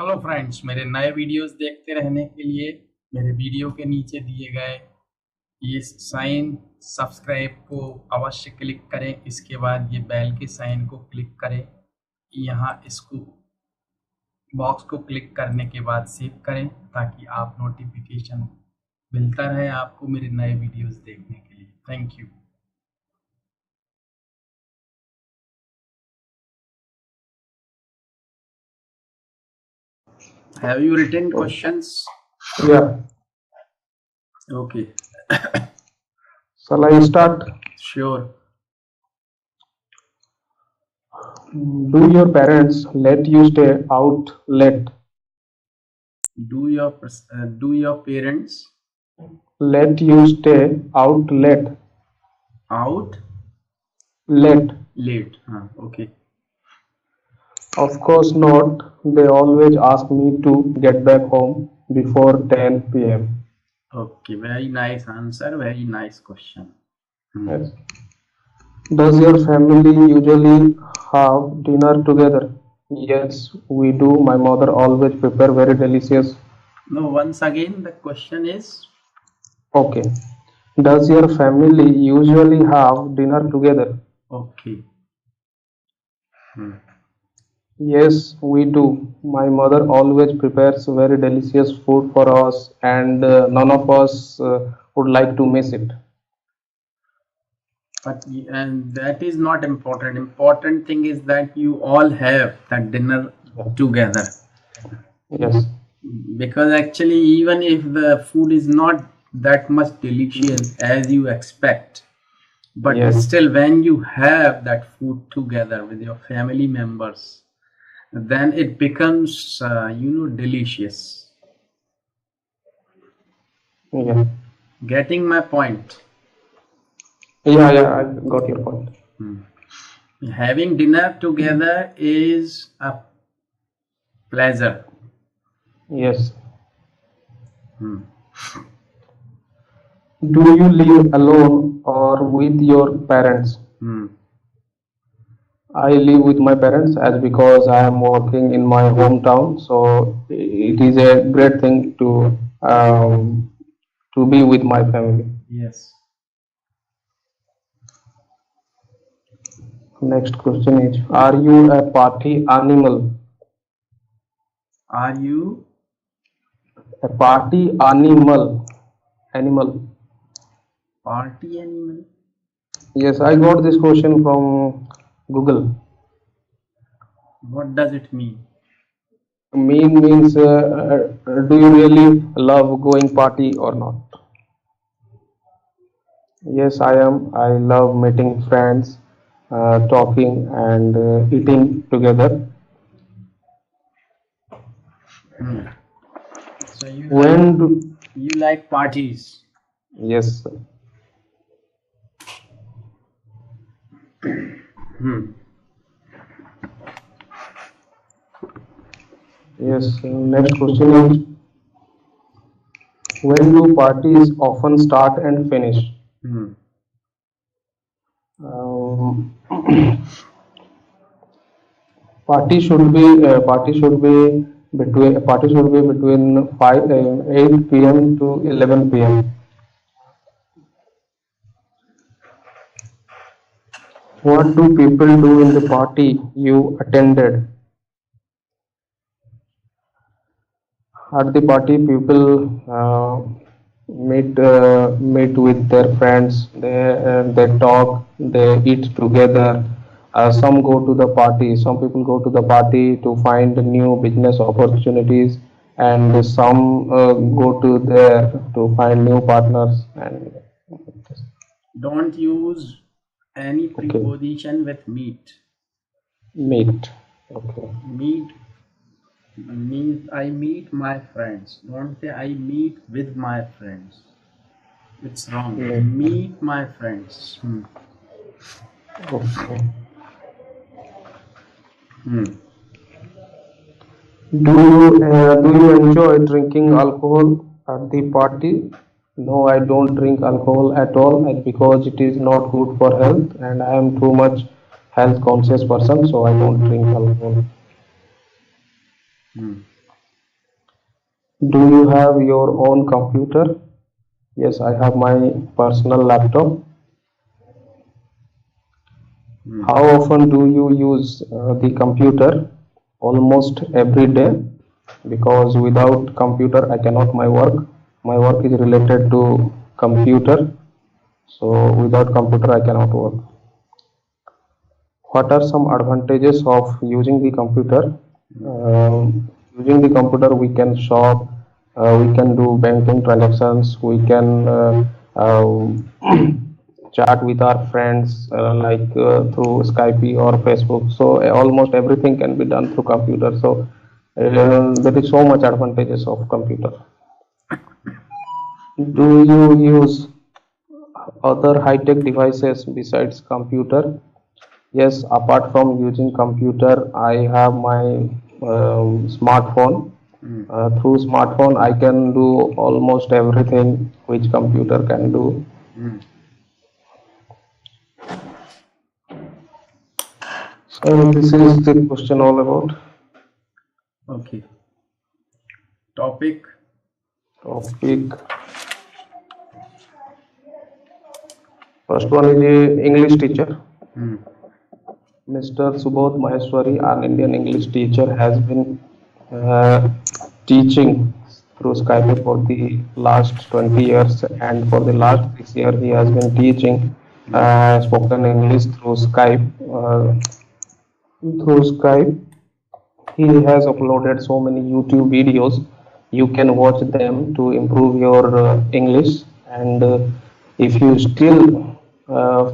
Hello friends, मेरे नए videos देखते रहने के लिए मेरे वीडियो के नीचे दिए गए ये साइन सब्सक्राइब को अवश्य क्लिक करें। इसके बाद ये बेल के साइन को क्लिक करें। यहाँ इसको बॉक्स को क्लिक करने के बाद सेव करें ताकि आप नोटिफिकेशन मिलता रहे आपको मेरे नए वीडियोस देखने के लिए। Thank you. Have you written questions? Yeah. Okay. Shall I start? Sure. Do your parents let you stay out late? Do your parents Let you stay out late? out Late? late? Okay. Of course not. They always ask me to get back home before 10 p.m. Okay, very nice answer, very nice question. Yes. Does your family usually have dinner together? Yes, we do. My mother always prepare very delicious. No, once again, the question is, Okay. Does your family usually have dinner together? okay. Yes, we do. My mother always prepares very delicious food for us, and none of us would like to miss it. And that is not important. Important thing is that you all have that dinner together. Yes, Because actually, even if the food is not that much delicious as you expect, but yes, still when you have that food together with your family members, then it becomes delicious. yeah, Getting my point? yeah, I got your point. Having dinner together is a pleasure. Yes. Do you live alone or with your parents? I live with my parents as because I am working in my hometown, so it is a great thing to be with my family. Yes. Next question is, are you a party animal? Are you A party animal? Animal. party animal? Yes, I got this question from Google. What does it mean? Means do you really love going party or not? Yes, I am. I love meeting friends, talking and eating together. So When you like parties? Yes. Yes. Next question is, when do parties often start and finish? Um, party should be between 8 p.m. to 11 p.m. What do people do in the party you attended? At the party, people meet with their friends. They talk. They eat together. Some go to the party. Some people go to the party to find new business opportunities, and some go to there to find new partners. And Don't use any okay, preposition with meet. meet. Okay. Meet means I meet my friends. Don't say I meet with my friends. It's wrong. Meet my friends. Okay. Do you enjoy drinking alcohol at the party? No, I don't drink alcohol at all because it is not good for health, and I am too much health conscious person, so I don't drink alcohol. Do you have your own computer? Yes, I have my personal laptop. How often do you use the computer? Almost every day, because without computer I cannot my work. My work is related to computer, so without computer I cannot work. What are some advantages of using the computer? Using the computer, we can shop, we can do banking transactions, we can chat with our friends through Skype or Facebook. So almost everything can be done through computer. So there is so much advantages of computer. Do you use other high-tech devices besides computer? Yes, apart from using computer, I have my smartphone. Through smartphone, I can do almost everything which computer can do. So this is the question all about. Okay. Topic. First one is a English teacher. Mr. Subodh Maheshwari, an Indian English teacher, has been teaching through Skype for the last 20 years, and for the last 6 years he has been teaching spoken English through Skype. He has uploaded so many YouTube videos. You can watch them to improve your English, and if you still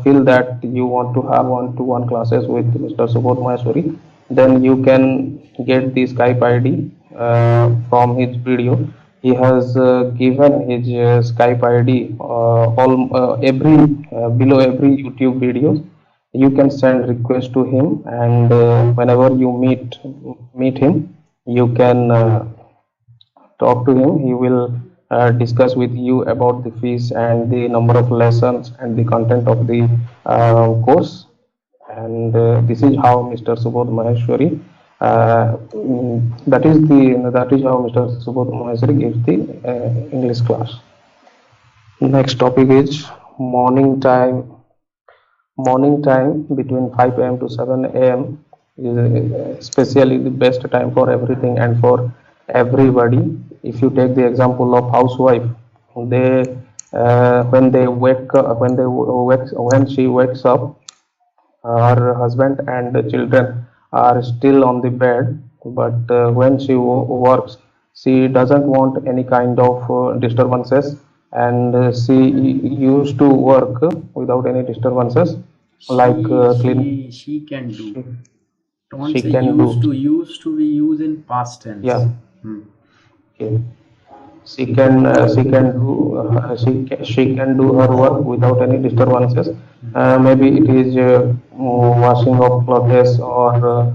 feel that you want to have one-to-one classes with Mr. Subodh Maheshwari, then you can get the Skype ID from his video. He has given his Skype ID below every YouTube video. You can send request to him, and whenever you meet him, you can talk to him. He will discuss with you about the fees and the number of lessons and the content of the course. And this is how Mr. Subodh Maheshwari that is how Mr. Subodh Maheshwari gives the English class. Next topic is morning time. Morning time between 5 a.m. to 7 a.m. is especially the best time for everything and for everybody. If you take the example of housewife, they when she wakes up, her husband and the children are still on the bed, but when she works, she doesn't want any kind of disturbances, and she used to work without any disturbances, She can do. Don't she say can used do. to. Used to, we use in past tense. Yeah. Okay. She can do her work without any disturbances. Maybe it is washing of clothes, or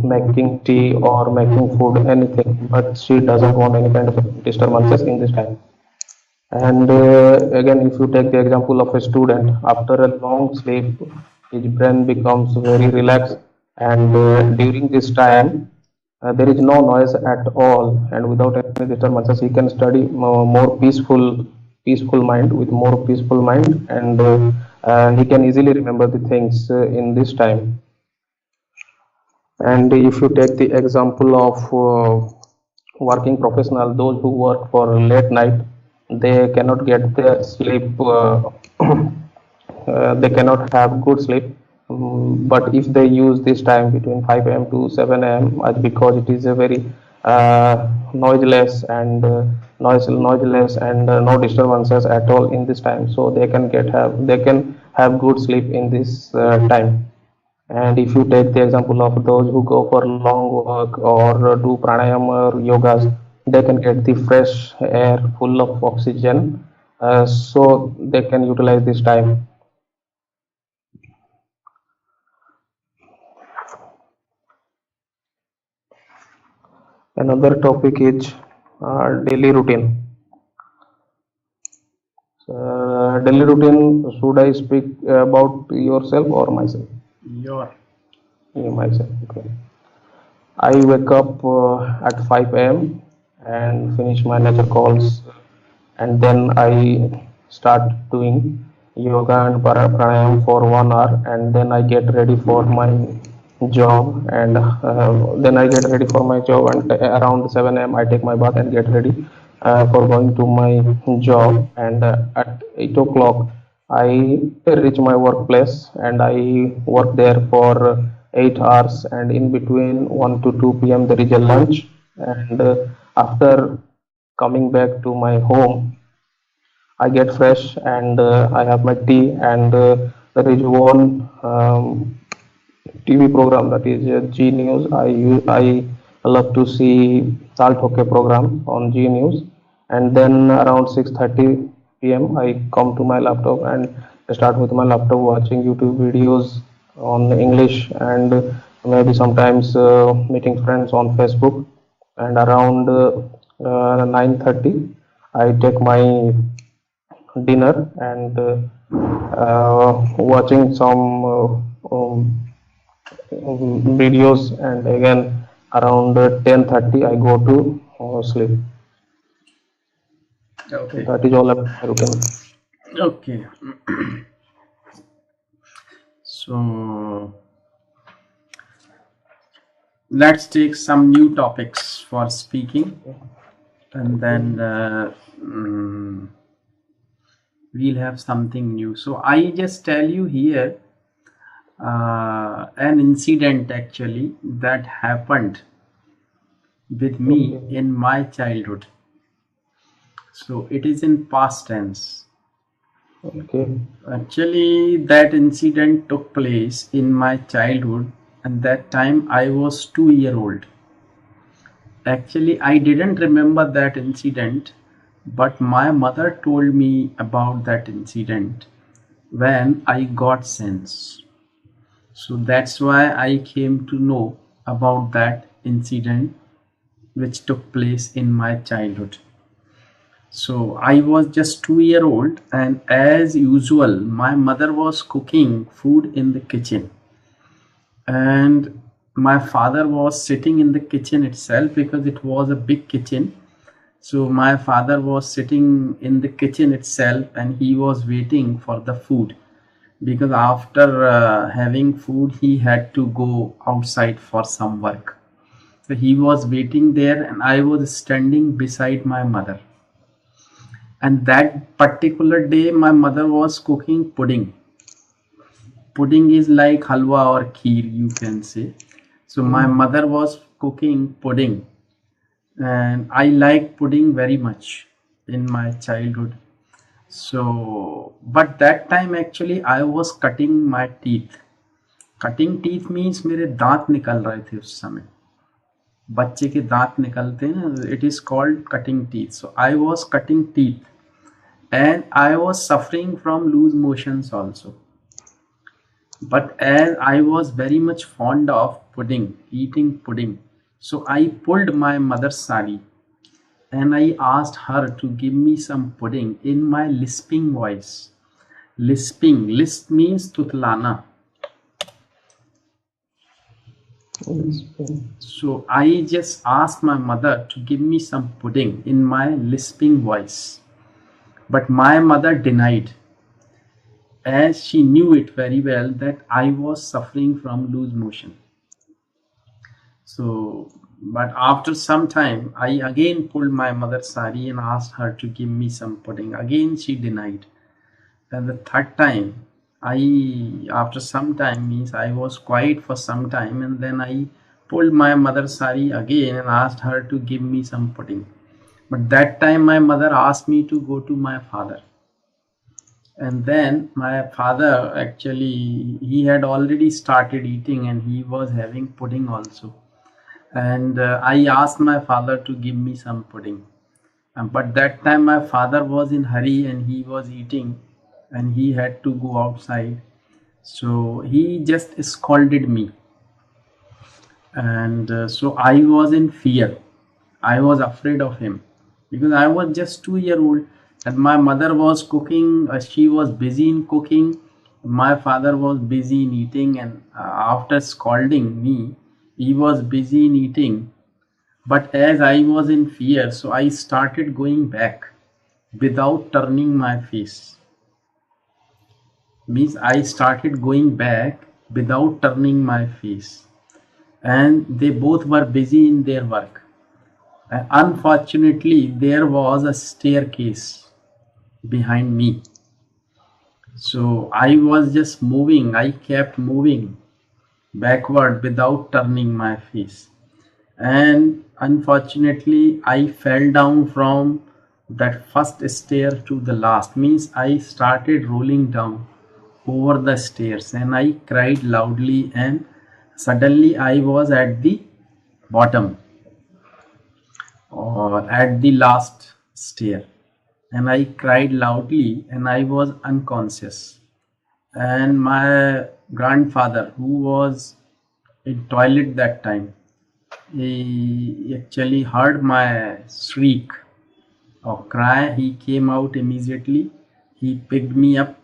making tea, or making food, anything, but she doesn't want any kind of disturbances in this time. And again, if you take the example of a student, after a long sleep, his brain becomes very relaxed, and during this time, there is no noise at all, and without any disturbances, he can study more peaceful mind, with more peaceful mind, and he can easily remember the things in this time. And if you take the example of working professional, those who work for late night, they cannot get their sleep. They cannot have good sleep. But if they use this time between 5 a.m. to 7 a.m., because it is a very noiseless and no disturbances at all in this time, so they can have good sleep in this time. And if you take the example of those who go for long walk or do pranayam or yogas, they can get the fresh air full of oxygen, so they can utilize this time. Another topic is daily routine. Daily routine, should I speak about yourself or myself? Myself. Okay. I wake up at 5 a.m. and finish my nature calls, and then I start doing yoga and pranayam for 1 hour, and then I get ready for my job, and then I get ready for my job, and around 7 a.m. I take my bath and get ready for going to my job, and at 8 o'clock I reach my workplace, and I work there for 8 hours, and in between 1 to 2 p.m. there is a lunch, and after coming back to my home I get fresh, and I have my tea, and there is one TV program, that is G News. I love to see Salt Hoke program on G News, and then around 6:30 p.m. I come to my laptop and start with my laptop watching YouTube videos on English, and maybe sometimes meeting friends on Facebook, and around 9:30 I take my dinner, and watching some videos, and again around 10:30 I go to sleep. Okay. That is all about my routine. Okay. So let's take some new topics for speaking, and then we'll have something new. So I just tell you here an incident actually that happened with me in my childhood. So it is in past tense. Okay. Actually, that incident took place in my childhood, and that time I was 2 year old. Actually, I didn't remember that incident, but my mother told me about that incident when I got sense. So that's why I came to know about that incident which took place in my childhood. So I was just 2 year old, and as usual, my mother was cooking food in the kitchen, and my father was sitting in the kitchen itself because it was a big kitchen. So my father was sitting in the kitchen itself, and he was waiting for the food, because after having food he had to go outside for some work. So he was waiting there, and I was standing beside my mother. And that particular day my mother was cooking pudding. Pudding is like halwa or kheer, you can say. So my mother was cooking pudding, and I like pudding very much in my childhood. So, but that time actually I was cutting my teeth. Cutting teeth means मेरे दांत निकल रहे थे उस समय. बच्चे के दांत निकलते हैं ना, it is called cutting teeth. So I was cutting teeth, and I was suffering from loose motions also. But as I was very much fond of pudding, eating pudding, so I pulled my mother's sari, and I asked her to give me some pudding in my lisping voice. Lisping, lisp means tutlana. So I just asked my mother to give me some pudding in my lisping voice. But my mother denied, as she knew it very well that I was suffering from loose motion. So, but after some time, I again pulled my mother's sari and asked her to give me some pudding. Again, she denied. And the third time, after some time, means I was quiet for some time, and then I pulled my mother's sari again and asked her to give me some pudding. But that time my mother asked me to go to my father. And then my father actually, he had already started eating, and he was having pudding also. And I asked my father to give me some pudding. But that time my father was in hurry, and he was eating, and he had to go outside. So he just scolded me. And so I was in fear. I was afraid of him, because I was just 2 year old, and my mother was cooking. She was busy in cooking. My father was busy in eating, and after scolding me, he was busy in eating. But as I was in fear, so I started going back without turning my face. Means I started going back without turning my face. And they both were busy in their work. And unfortunately, there was a staircase behind me. So I was just moving, I kept moving backward without turning my face. And unfortunately, I fell down from that first stair to the last. Means I started rolling down over the stairs and I cried loudly, and suddenly I was at the bottom or at the last stair, and I cried loudly and I was unconscious. And my grandfather, who was in toilet that time, he actually heard my shriek or cry. He came out immediately. He picked me up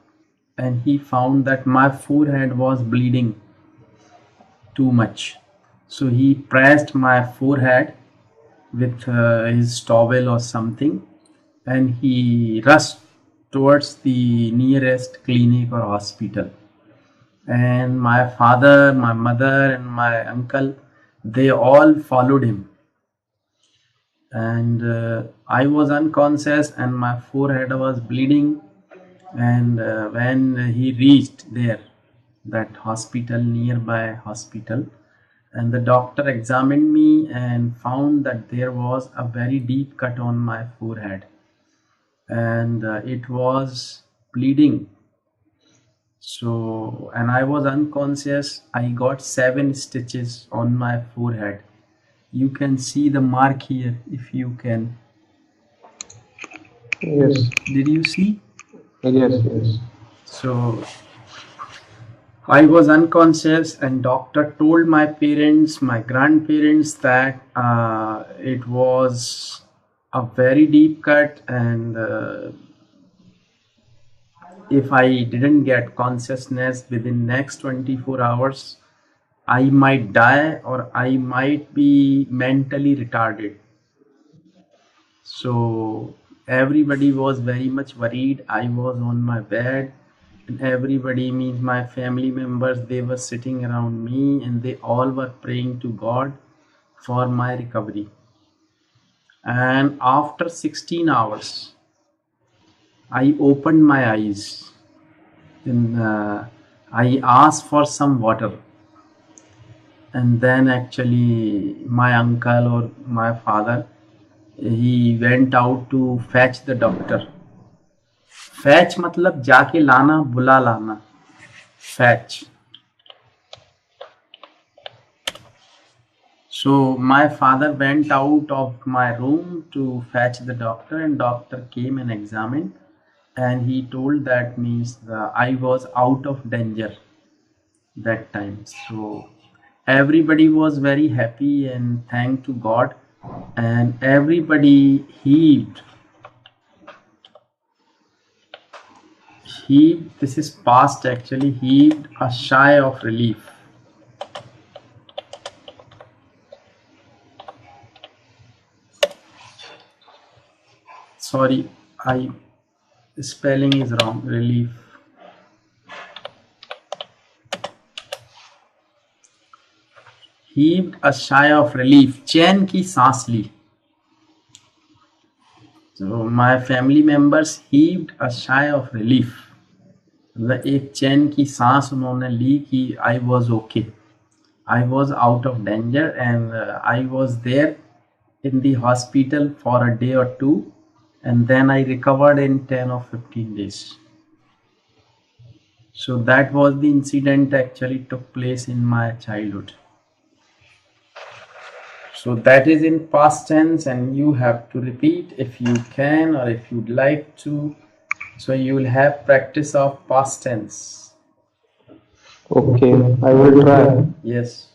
and he found that my forehead was bleeding too much. So he pressed my forehead with his towel or something, and he rushed towards the nearest clinic or hospital. And my father, my mother, and my uncle, they all followed him. And I was unconscious and my forehead was bleeding. And when he reached there, that hospital, nearby hospital, and the doctor examined me and found that there was a very deep cut on my forehead, and it was bleeding. So, and I was unconscious. I got 7 stitches on my forehead. You can see the mark here if you can. Yes. Did you see? Yes. Yes. So I was unconscious, and doctor told my parents, my grandparents, that it was a very deep cut, and if I didn't get consciousness within next 24 hours, I might die or I might be mentally retarded. So everybody was very much worried. I was on my bed, and everybody, means my family members, they were sitting around me and they all were praying to God for my recovery. And after 16 hours, I opened my eyes and I asked for some water. And then actually my uncle or my father, he went out to fetch the doctor. Fetch मतलब जाके लाना, बुला लाना. Fetch. So my father went out of my room to fetch the doctor, and doctor came and examined, and he told that means I was out of danger that time. So everybody was very happy and thanked to God, and everybody heaved. This is past actually, heaved a sigh of relief. Sorry, spelling is wrong. Relief. Heaved a sigh of relief. चैन की सांस ली. So my family members heaved a sigh of relief. मतलब एक चैन की सांस उन्होंने ली कि I was okay. I was out of danger, and I was there in the hospital for a day or two, and then I recovered in 10 or 15 days. So that was the incident actually took place in my childhood. So that is in past tense, and you have to repeat if you can or if you'd like to. So you will have practice of past tense. Okay, I will try. Yes.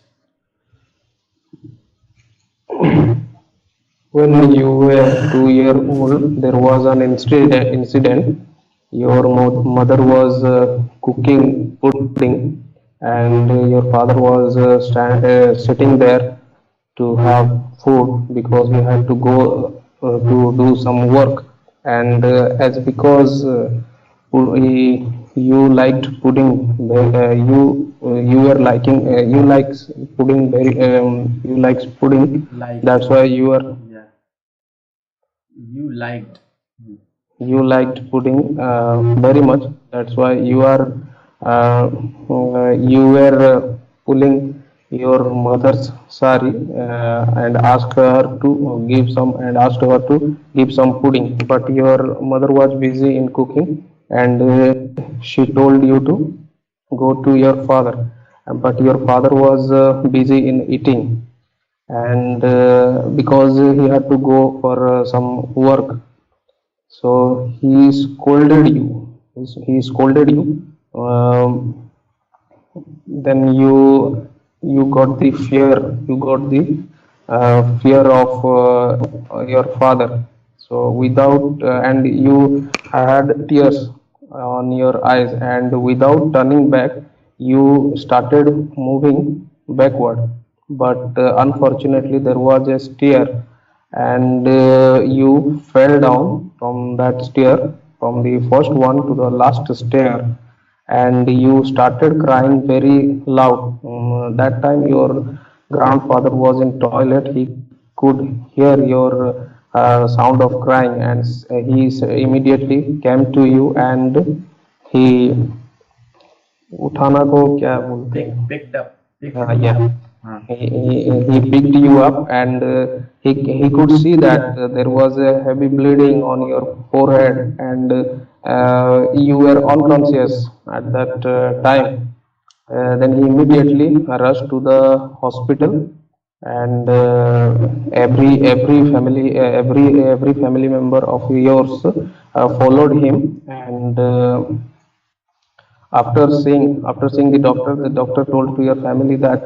When you were 2 years old, there was an incident. Your mother was cooking pudding, and your father was sitting there to have food because he had to go to do some work. And as because you liked pudding, you were liking you likes pudding very you likes pudding. Liked. That's why you are Yeah. You liked. you liked pudding very much. That's why you were pulling your mother's sari and asked her to give some pudding. But your mother was busy in cooking, and she told you to go to your father. But your father was busy in eating, and because he had to go for some work, so he scolded you. He scolded you. Then you got the fear. You got the fear of your father. So without and you had tears on your eyes, and without turning back, you started moving backward. But unfortunately, there was a stair, and you fell down from that stair, from the first one to the last stair, and you started crying very loud. That time your grandfather was in toilet. He could hear your sound of crying, and immediately came to you, and he उठाना को क्या बोलते हैं? Picked up. Yeah. Huh. He picked you up, and he could see that there was a heavy bleeding on your forehead, and you were unconscious at that time. Then he immediately rushed to the hospital, and every family member of yours followed him, and after seeing the doctor told to your family that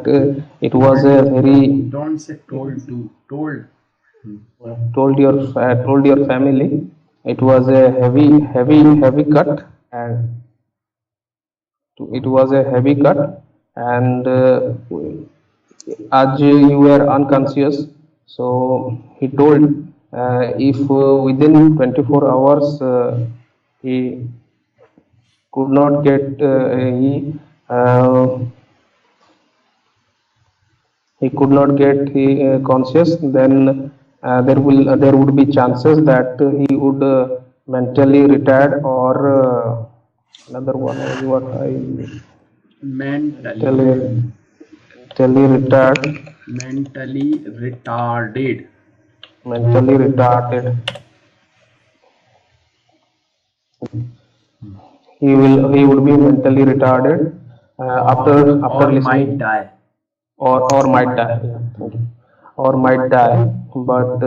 it was a very Don't say told to. Told. told your family it was a heavy cut, and it was a heavy cut, and as you were unconscious, so he told if within 24 hours he could not get uh, he could not get he conscious, then there would be chances that he would mentally retired, or another one was what I Mentally. mentally retired. Mentally retarded. Mentally retarded. He would be mentally retarded after Or listening, might die. or might die. Or might die. But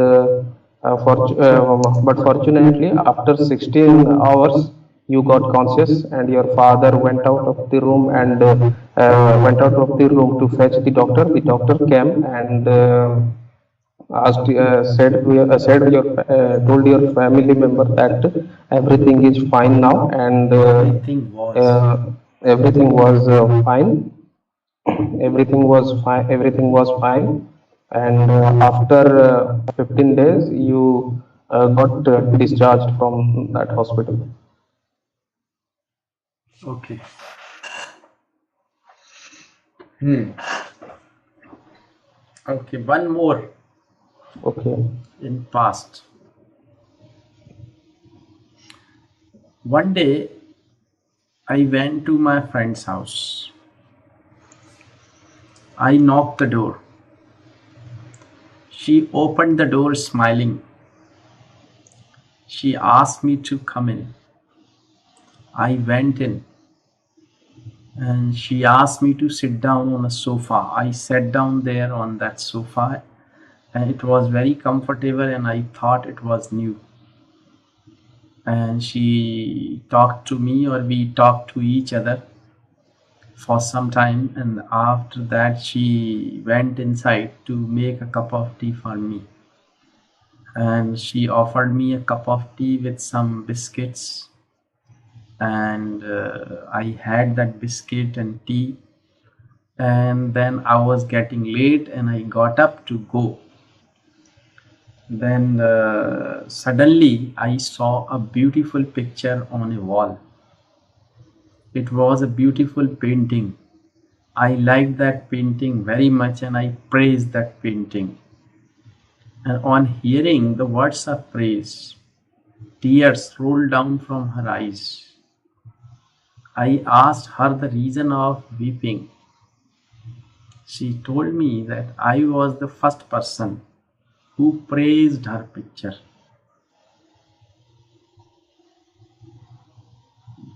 but fortunately, after 16 hours, you got conscious, and your father went out of the room, and went out of the room to fetch the doctor. The doctor came, and asked told your family member that everything is fine now, and Everything was. everything was fine. Everything was fine, and after 15 days you got discharged from that hospital. Okay. Okay, one more Okay. in past. One day I went to my friend's house. I knocked the door. She opened the door smiling. She asked me to come in. I went in, and she asked me to sit down on a sofa. I sat down there on that sofa, and it was very comfortable, and I thought it was new. And she talked to me, or we talked to each other for some time, and after that she went inside to make a cup of tea for me, and she offered me a cup of tea with some biscuits, and I had that biscuit and tea, and then I was getting late and I got up to go. Then suddenly I saw a beautiful picture on a wall. It was a beautiful painting. I liked that painting very much and I praised that painting. And on hearing the words of praise, tears rolled down from her eyes. I asked her the reason of weeping. She told me that I was the first person who praised her picture.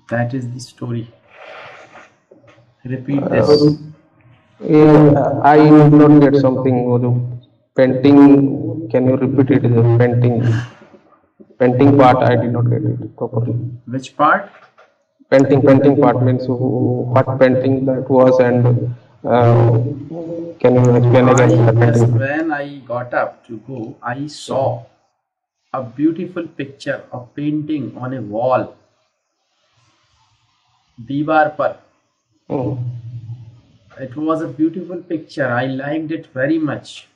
That is the story. Repeat this. Yeah, I did not get something. Painting, can you repeat it? The painting part, I did not get it properly. Which part? Painting part means what painting that was, and can you explain again the painting? When I got up to go, I saw a beautiful picture of painting on a wall. Diwar par. Oh. It was a beautiful picture. I liked it very much.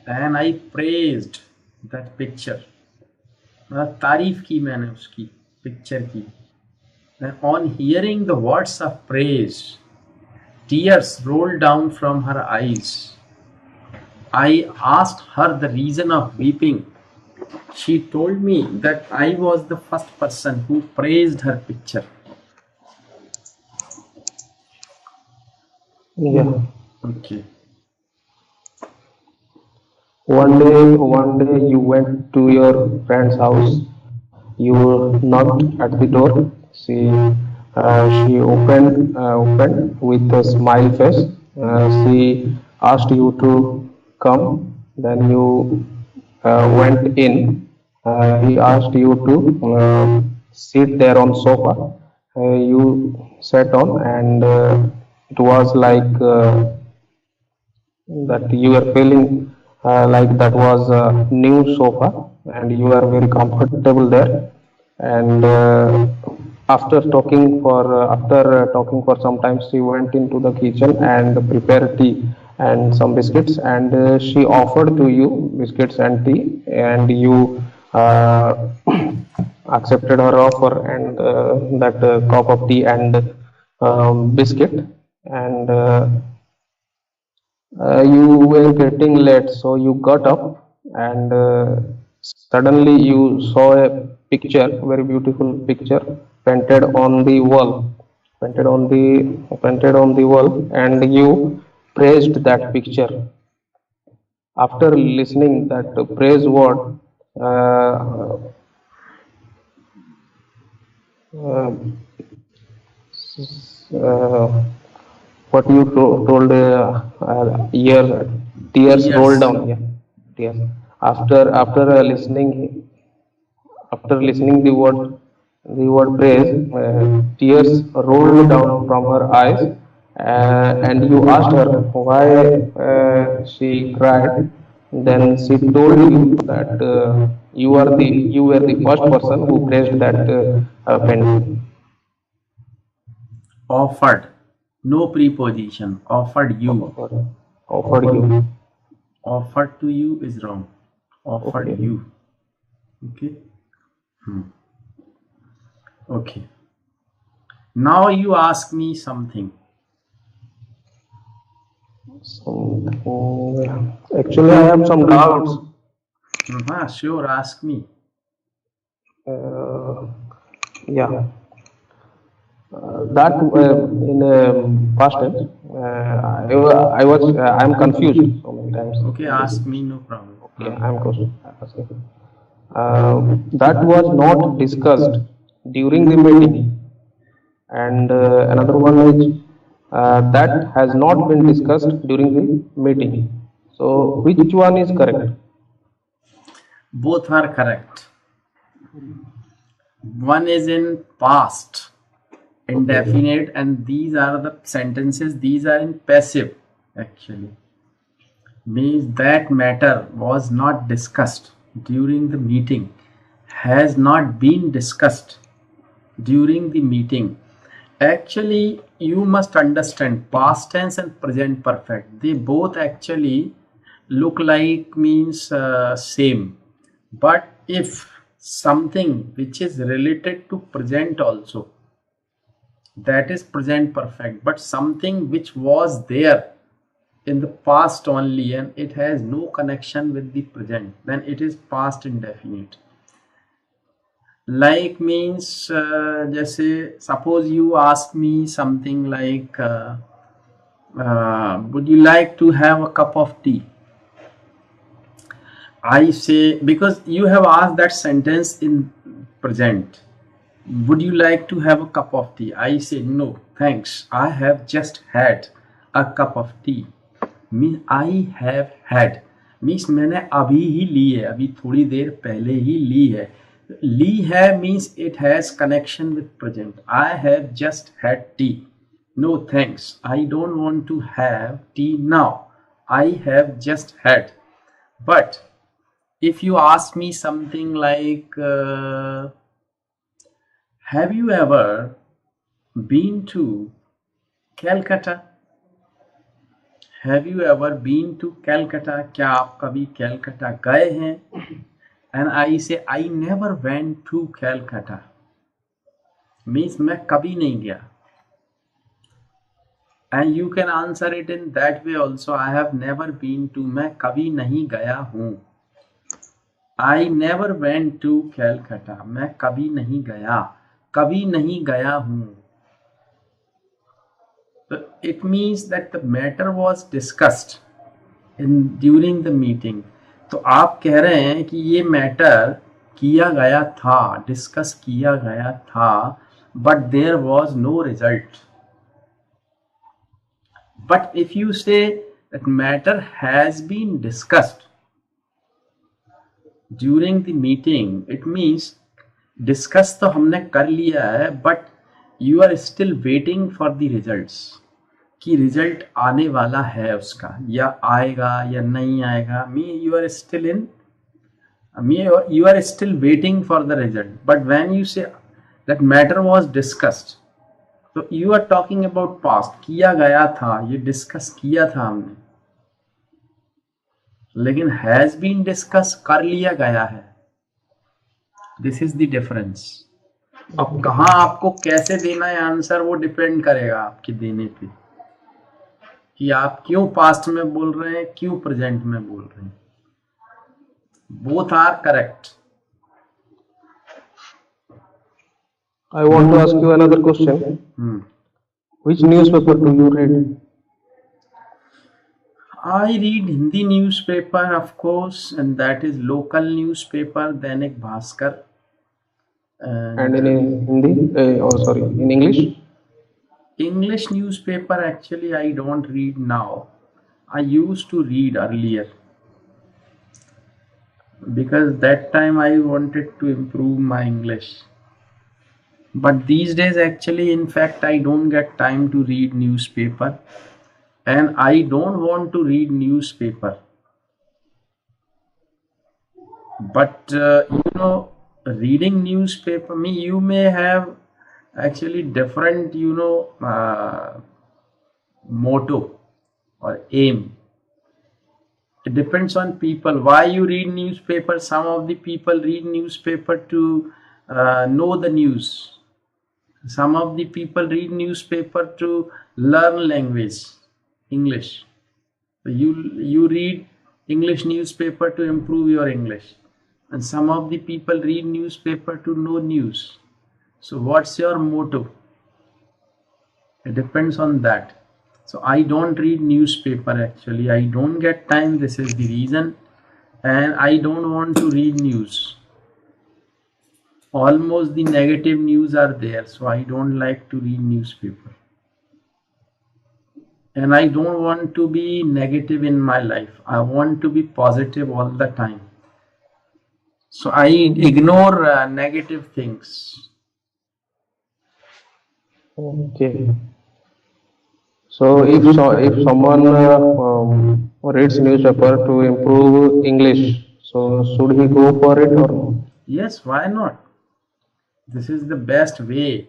And I praised that picture. तारीफ की मैंने उसकी picture की. And on hearing the words of praise, tears rolled down from her eyes. I asked her the reason of weeping. She told me that I was the first person who praised her picture. Yeah. Okay. One day you went to your friend's house. You knocked at the door. She opened with a smile face. She asked you to come. Then you went in. He asked you to sit there on sofa. You sat on, and it was like that you were feeling like that was a new sofa, and you are very comfortable there. And after talking for some time, she went into the kitchen and prepared tea and some biscuits, and she offered to you biscuits and tea, and you accepted her offer, and that cup of tea and biscuit, and you were getting late, so you got up, and suddenly you saw a picture, very beautiful picture, painted on the wall, painted on the wall, and you praised that picture. After listening that praise word, uh, uh, uh, what you told years, tears roll down, yeah, tears. After listening the word praise, tears rolled down from her eyes, and you asked her why she cried. Then she told you that you were the first person who praised that painting. Offered. No preposition. Offered you. Offered you. Offered to you is wrong. Offered Okay. you. Okay. Okay. Now you ask me something. Actually, I have some doubts. Sure, ask me. Yeah. That in past tense, I'm confused so many times. Okay, ask me, no problem. Okay, I'm asking. That was not discussed during the meeting, and another one is that has not been discussed during the meeting. So, which one is correct? Both are correct. One is in past, indefinite, and these are the sentences, these are in passive actually. Means that matter was not discussed during the meeting, has not been discussed during the meeting. Actually, you must understand past tense and present perfect. They both actually look like means same. But if something which is related to present also, that is present perfect. But something which was there in the past only and it has no connection with the present, then it is past indefinite. Like means जैसे suppose you ask me something like would you like to have a cup of tea? I say, because you have asked that sentence in present, would you like to have a cup of tea? I say no thanks, I have just had a cup of tea. Means I have had means मैंने अभी ही ली है, अभी थोड़ी देर पहले ही ली है. ली है means it has connection with present. I have just had tea. No thanks, I don't want to have tea now, I have just had. But if you ask me something like have you ever been to Calcutta? Have you ever been to Calcutta? क्या आप कभी कैलकाटा गए हैं? And I say I never went to Calcutta. Means मैं कभी नहीं गया. And you can answer it in that way also. I have never been to, मैं कभी नहीं गया हूँ. I never went to Calcutta. मैं कभी नहीं गया हूँ. So it means that the matter was discussed during the meeting. तो आप कह रहे हैं कि ये मैटर किया गया था, डिस्कस किया गया था, but there was no result. But if you say that matter has been discussed during the meeting, it means discuss तो हमने कर लिया है, but you are still waiting for the results, कि रिजल्ट आने वाला है उसका, या आएगा या नहीं आएगा. You are still waiting for the result. But when you say that matter was discussed, तो you are talking about past. किया गया था, ये डिस्कस किया था हमने, लेकिन हैज बीन डिस्कस कर लिया गया है. This is the difference. अब कहाँ आपको कैसे देना है आंसर, वो डिपेंड करेगा आपके देने पे, कि आप क्यों पास्ट में बोल रहे हैं, क्यों प्रेजेंट में बोल रहे हैं. Both are correct. I want to ask you another question. Which newspaper do you read? I read Hindi newspaper, of course, and that is local newspaper, Dainik Bhaskar. And in Hindi? In English? English newspaper actually I don't read now. I used to read earlier, because that time I wanted to improve my English. But these days actually, in fact, I don't get time to read newspaper, and I don't want to read newspaper. But reading newspaper, you may have actually different motto or aim. It depends on people why you read newspaper. Some of the people read newspaper to know the news. Some of the people read newspaper to learn language, English. So you read English newspaper to improve your English, and some of the people read newspaper to know news. So what's your motto? It depends on that. So I don't read newspaper actually. I don't get time. This is the reason, and I don't want to read news. Almost the negative news are there, so I don't like to read newspaper. And I don't want to be negative in my life. I want to be positive all the time. So I ignore negative things. Okay. So if someone reads newspaper to improve English, so should he go for it or no? Yes, why not? This is the best way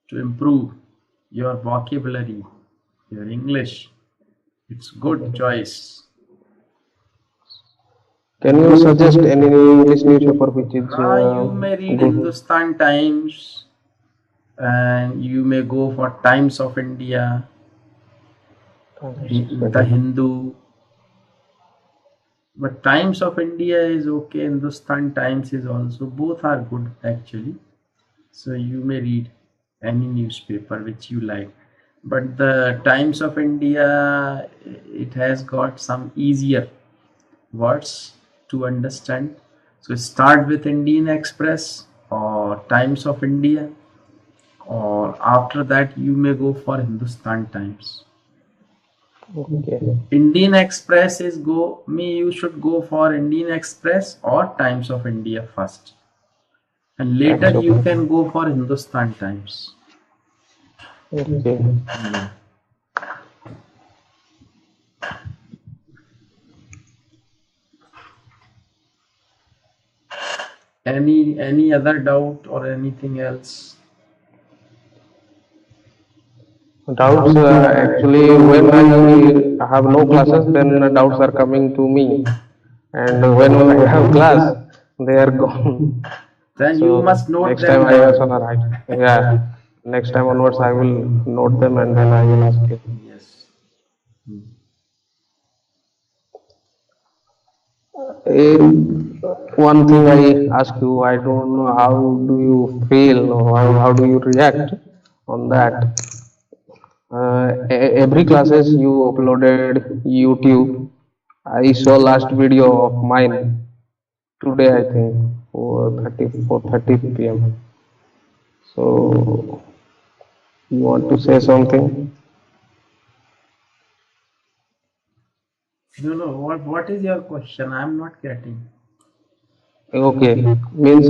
to improve. your vocabulary, your English. It's good choice. Can you suggest any English newspaper which is You may read good? Hindustan Times, and you may go for Times of India, the Hindu. But Times of India is okay, Hindustan Times is also, both are good actually. So you may read any newspaper which you like. But the Times of India, it has got some easier words to understand. So start with Indian Express or Times of India, or after that you may go for Hindustan Times. Okay. Indian Express is you should go for Indian Express or Times of India first, and later you can go for Hindustan Times. Okay. Any other doubt or anything else? Doubts actually when I have no classes, then doubts are coming to me, and when I have class, they are gone. Then So you must note next them time I down. also not write. Yeah. Next time onwards, I will note them and then I will ask you. Yes. One thing I ask you, I don't know how do you feel or how do you react on that. Every classes you uploaded YouTube. I saw last video of mine today, I think, 4:30 p.m. So you want to say something? No. What is your question? I'm not getting. Okay, means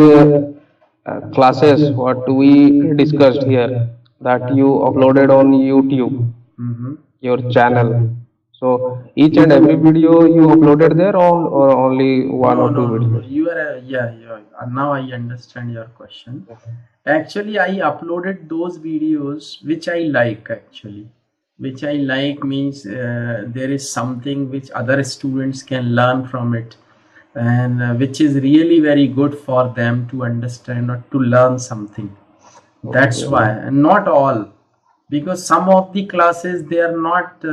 classes what we discussed here that you uploaded on YouTube, Mm-hmm. your channel. So each and every video you uploaded there on or only one or two No. videos? You are yeah. Now I understand your question. Actually, I uploaded those videos which I like actually. Which I like means there is something which other students can learn from it, and which is really very good for them to understand or to learn something. That's Okay. why, and not all, because some of the classes they are not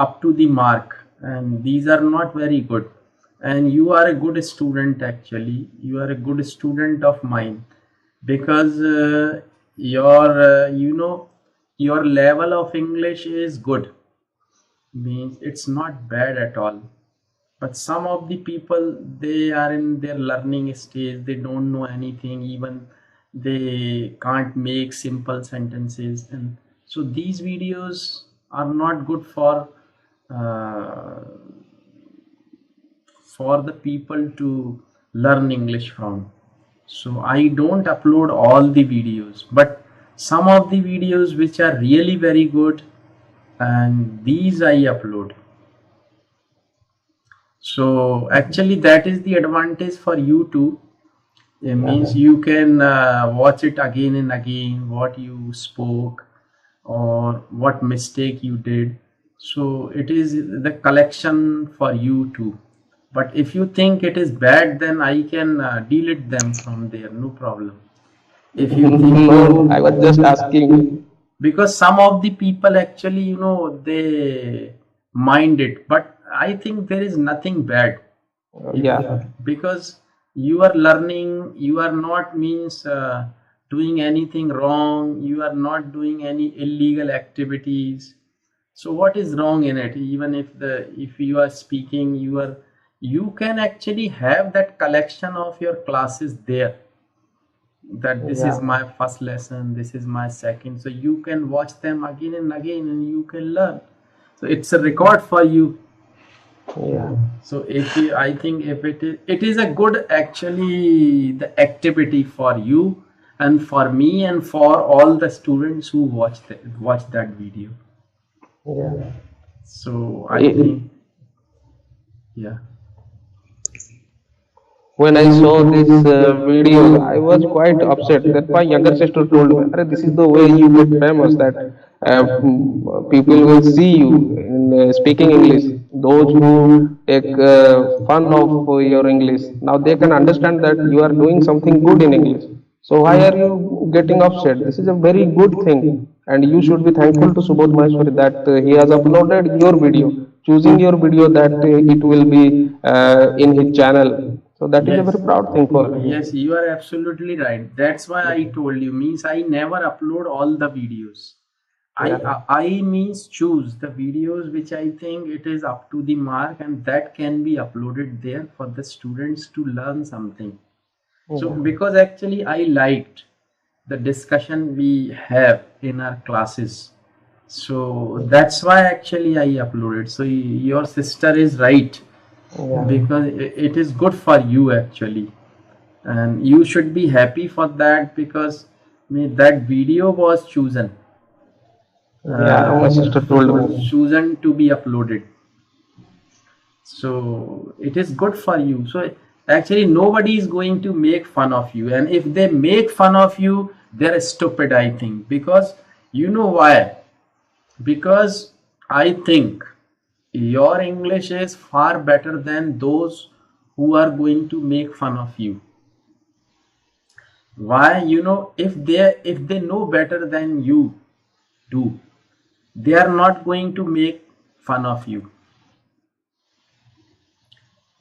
up to the mark, and these are not very good. And you are a good student actually. You are a good student of mine, because your level of English is good. Means it's not bad at all. But some of the people, they are in their learning stage, they don't know anything, even they can't make simple sentences, and so these videos are not good uh, for the people to learn English from. So I don't upload all the videos, but some of the videos which are really very good, and these I upload. So actually that is the advantage for you too. It means you can watch it again and again, what you spoke or what mistake you did. So it is the collection for you too. But if you think it is bad, then I can delete them from there, no problem. If you think No, I was just asking. because some of the people actually, they mind it, but I think there is nothing bad. Yeah, Because you are learning, you are not means doing anything wrong, you are not doing any illegal activities. So what is wrong in it? Even if you are speaking, you can actually have that collection of your classes there, that this is yeah, my first lesson, this is my second, so you can watch them again and again and you can learn. So it's a record for you. yeah. So if you, I think if it is a good actually the activity for you and for me and for all the students who watch that video. Yeah. So I think, yeah. When I saw this video, I was quite upset. That my younger sister told me, "Arey, this is the way you get famous. That people will see you in speaking English. Those who take fun of your English, now they can understand that you are doing something good in English. So why are you getting upset? This is a very good thing, and you should be thankful to Subodh Maheshwari that he has uploaded your video, choosing your video that it will be in his channel. So that is a very Yes. proud thing for him. Yes, you are absolutely right. That's why I told you, means I never upload all the videos. Yeah, I means choose the videos which I think it is up to the mark and that can be uploaded there for the students to learn something. So yeah, because actually I liked the discussion we have in our classes. So that's why actually I uploaded. So your sister is right yeah, because it is good for you actually, and you should be happy for that because that video was yeah. My sister told me. chosen to be uploaded. So it is good for you. So actually nobody is going to make fun of you, and if they make fun of you, they're stupid, I think. Because you know why? Because I think your English is far better than those who are going to make fun of you. Why? You know, if they know better than you do, they are not going to make fun of you.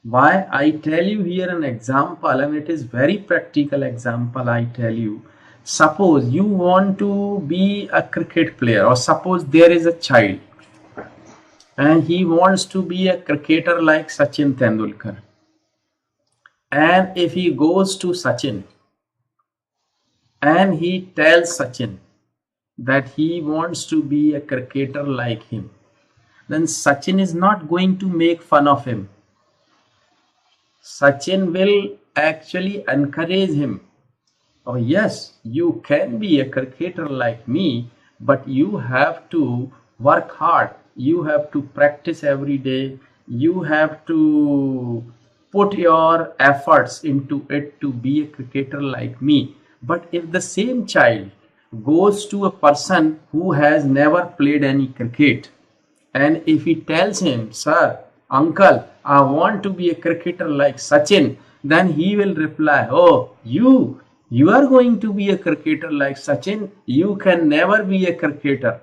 Why? I tell you here an example, and it is very practical example. I tell you, suppose you want to be a cricket player, or suppose there is a child and he wants to be a cricketer like Sachin Tendulkar, and if he goes to Sachin and he tells Sachin that he wants to be a cricketer like him, then Sachin is not going to make fun of him. Sachin will actually encourage him. Oh, yes, you can be a cricketer like me, but you have to work hard. You have to practice every day. You have to put your efforts into it to be a cricketer like me. But if the same child goes to a person who has never played any cricket, and if he tells him, "Sir, uncle, I want to be a cricketer like Sachin," then he will reply, "Oh, you are going to be a cricketer like Sachin. You can never be a cricketer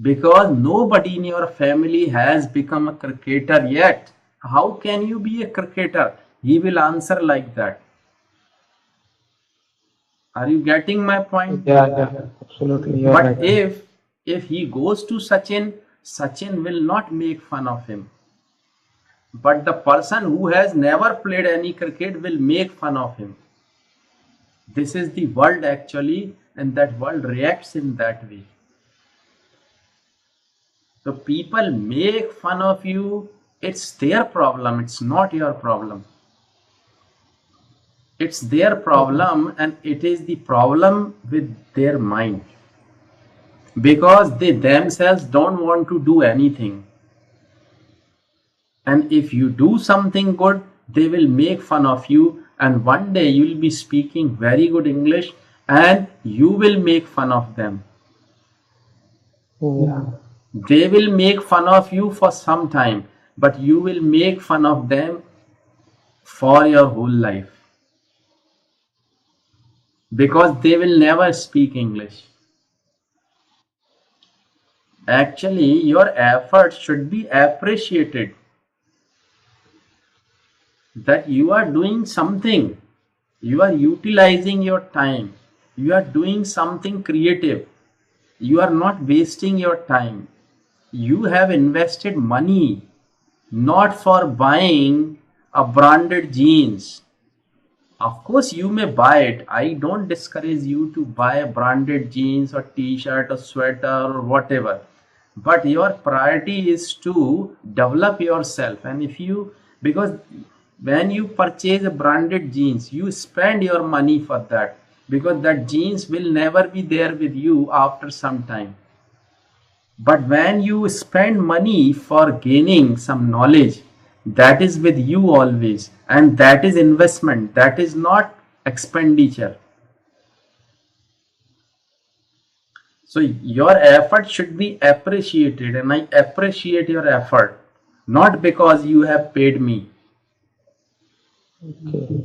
because nobody in your family has become a cricketer yet. How can you be a cricketer?" He will answer like that. Are you getting my point? Yeah, yeah, absolutely. You're But right. if he goes to Sachin, Sachin will not make fun of him. But the person who has never played any cricket will make fun of him. This is the world actually, and that world reacts in that way. So people make fun of you, it's their problem, it's not your problem. It's their problem, and it is the problem with their mind. Because they themselves don't want to do anything. And if you do something good, they will make fun of you, and one day you will be speaking very good English and you will make fun of them. Yeah, They will make fun of you for some time, but you will make fun of them for your whole life because they will never speak English. Actually, your efforts should be appreciated, that you are doing something, you are utilizing your time, you are doing something creative, you are not wasting your time. You have invested money not for buying a branded jeans. Of course, you may buy it. I don't discourage you to buy a branded jeans or t-shirt or sweater or whatever. But your priority is to develop yourself. And if you, because when you purchase a branded jeans, you spend your money for that because that jeans will never be there with you after some time. But when you spend money for gaining some knowledge, That is with you always, and that is investment, that is not expenditure. So your effort should be appreciated, and I appreciate your effort, not because you have paid me. Okay.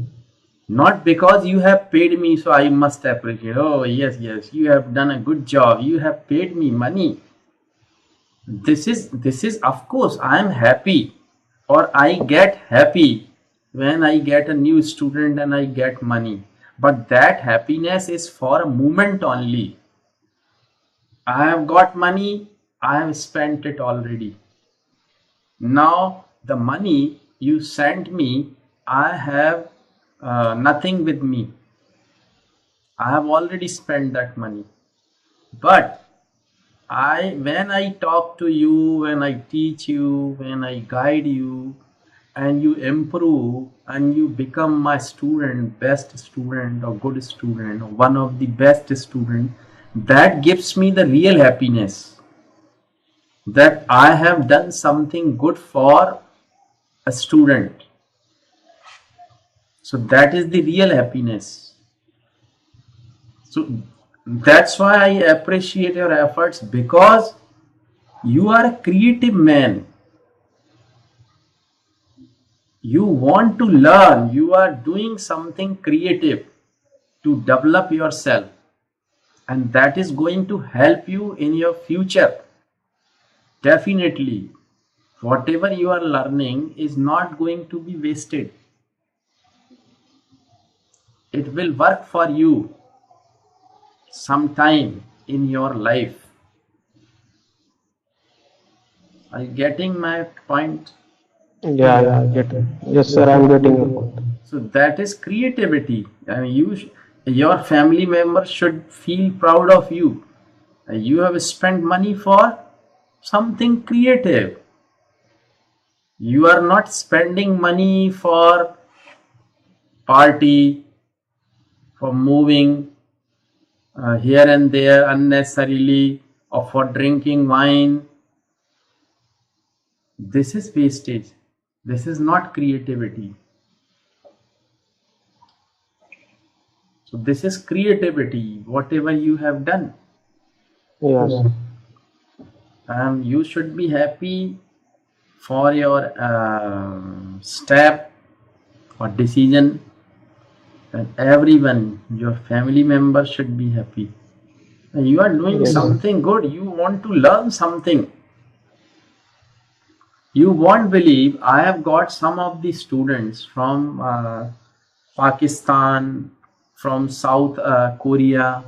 Not because you have paid me, so I must appreciate. Oh, yes, yes, you have done a good job. You have paid me money. This is of course I am happy, or I get happy when I get a new student and I get money. But that happiness is for a moment only. I have got money, I have spent it already. Now the money you sent me, I have nothing with me. I have already spent that money. But when I talk to you, when I teach you, when I guide you, and you improve and you become my student, best student or good student, or one of the best student, that gives me the real happiness, that I have done something good for a student. So that is the real happiness. So that's why I appreciate your efforts, because you are a creative man. You want to learn, you are doing something creative to develop yourself, and that is going to help you in your future. Definitely, whatever you are learning is not going to be wasted. It will work for you sometime in your life. Are you getting my point? Yeah, yeah, I get it. Yes, sir, I'm getting your point. So that is creativity. I mean, your family members should feel proud of you. You have spent money for something creative. You are not spending money for party, for moving here and there unnecessarily, or for drinking wine. This is wastage. This is not creativity. So this is creativity, whatever you have done. Yes. You should be happy for your step or decision, and everyone, your family members should be happy. And you are doing Yes. something good. You want to learn something. You won't believe, I have got some of the students from Pakistan, from South Korea.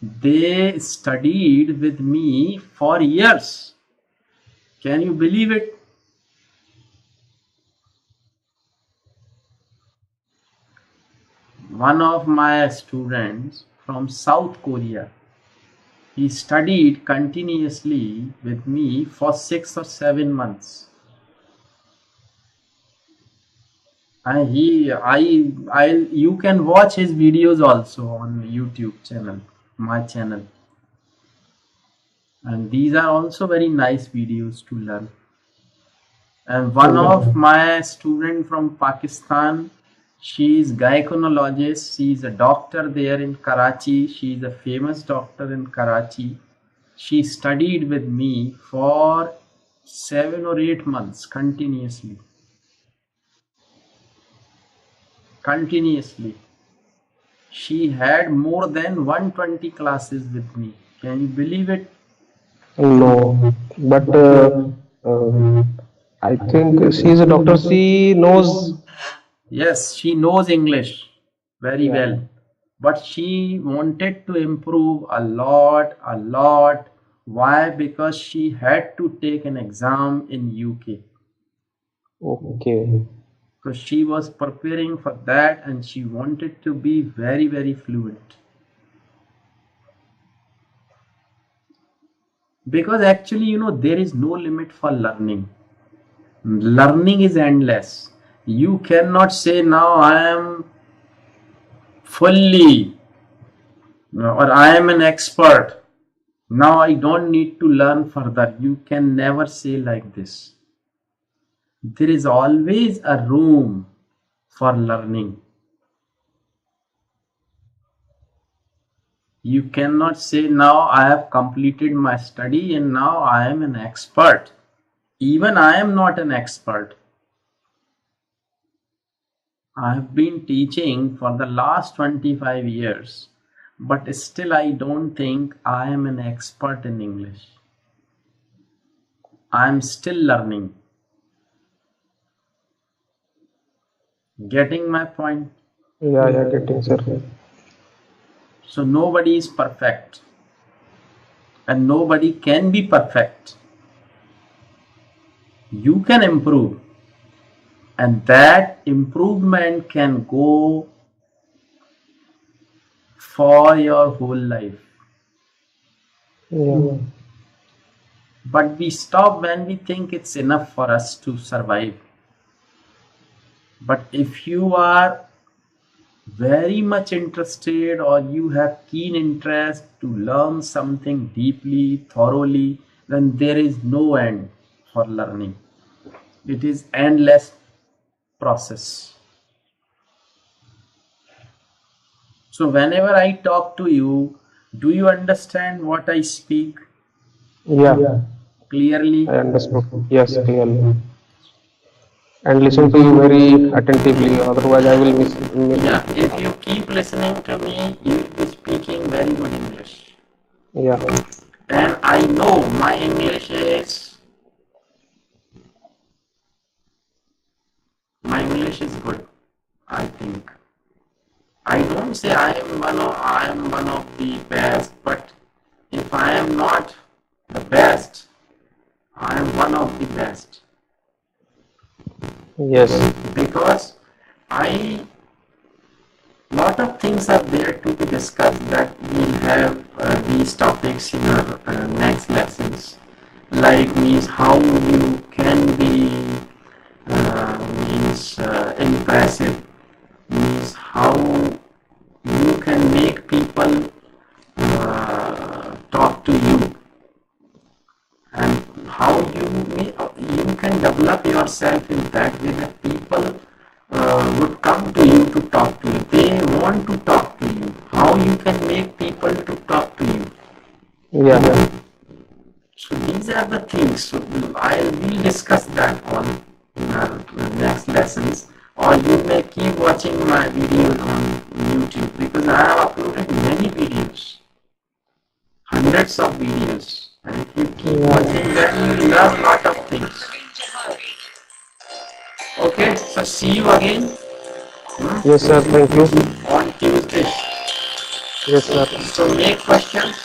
They studied with me for years. Can you believe it? One of my students from South Korea, he studied continuously with me for 6 or 7 months. And you can watch his videos also on YouTube channel, my channel. And these are also very nice videos to learn. And one of my student from Pakistan, she is gynecologist. She is a doctor there in Karachi. She is a famous doctor in Karachi. She studied with me for 7 or 8 months continuously. Continuously. She had more than 120 classes with me. Can you believe it? No, but I think she's a doctor. She knows. Yes, she knows English very Yeah. well, but she wanted to improve a lot, a lot. Why? Because she had to take an exam in UK. Okay. So she was preparing for that, and she wanted to be very, very fluent. Because actually, there is no limit for learning. Learning is endless. You cannot say now I am fully, or I am an expert. Now I don't need to learn further. You can never say like this. There is always a room for learning. You cannot say now I have completed my study and now I am an expert. Even I am not an expert. I have been teaching for the last 25 years, but still I don't think I am an expert in English. I am still learning. Getting my point? Yeah, getting, sir. So nobody is perfect and nobody can be perfect. You can improve, and that improvement can go for your whole life. Yeah. But we stop when we think it's enough for us to survive. But if you are very much interested or you have keen interest to learn something deeply, thoroughly, then there is no end for learning. It is endless process. So whenever I talk to you, do you understand what I speak Yeah, clearly? I understood. Yes, clearly. And listen to you very attentively, otherwise I will miss. Yeah, if you keep listening to me, you will be speaking very good English. Yeah, And I know my English is good, I think. I don't say I am one of the best, but if I am not the best, I am one of the best. yes, Because I lot of things are there to be discussed that we'll have these topics in our next lessons. Like means how you can be impressive, means how you can make people talk to you, and how you can develop yourself in that way that people would come to you to talk to you. They want to talk to you. How you can make people to talk to you. yeah, So these are the things. So we'll discuss that on in our next lessons. Or you may keep watching my videos on YouTube because I have uploaded many videos, hundreds of videos. And if you keep watching that, you will learn a lot of things. Okay, so see you again. yes, sir. Thank you. On Tuesday. Yes, sir. So make questions.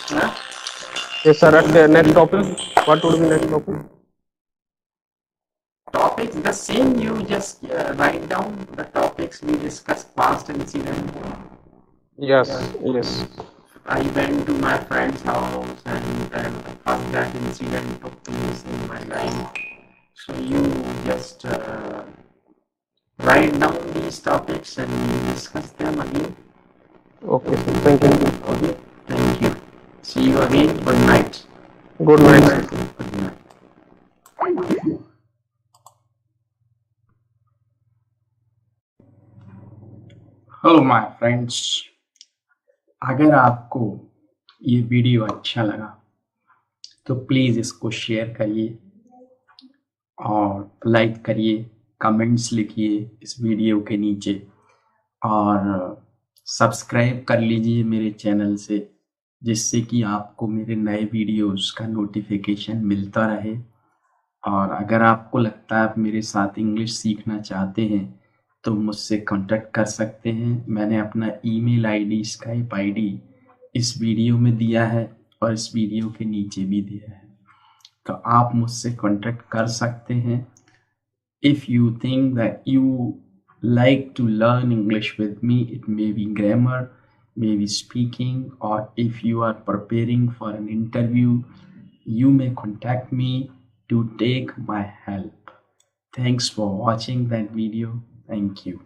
Yes, sir. At the next topic, what would be next topic? Topics the same. You just write down the topics we discussed. Past incident. Yes, yes. I went to my friend's house and then first that incident took place in my life. So you just write down these topics and we discuss them again. Okay, sir. Thank you. Okay, thank you. See you again. Good night. Good night, sir. Good night. Hello my friends, अगर आपको ये video अच्छा लगा तो please इसको share करिए और like करिए, कमेंट्स लिखिए इस वीडियो के नीचे और सब्सक्राइब कर लीजिए मेरे चैनल से, जिससे कि आपको मेरे नए वीडियोस का नोटिफिकेशन मिलता रहे। और अगर आपको लगता है आप मेरे साथ इंग्लिश सीखना चाहते हैं तो मुझसे कांटेक्ट कर सकते हैं। मैंने अपना ईमेल आईडी, स्काइप आईडी इस वीडियो में दिया है और इस वीडियो के नीचे भी दिया है, तो आप मुझसे कांटेक्ट कर सकते हैं। If you think that you like to learn English with me, it may be grammar, maybe speaking, or if you are preparing for an interview, you may contact me to take my help. Thanks for watching that video. Thank you.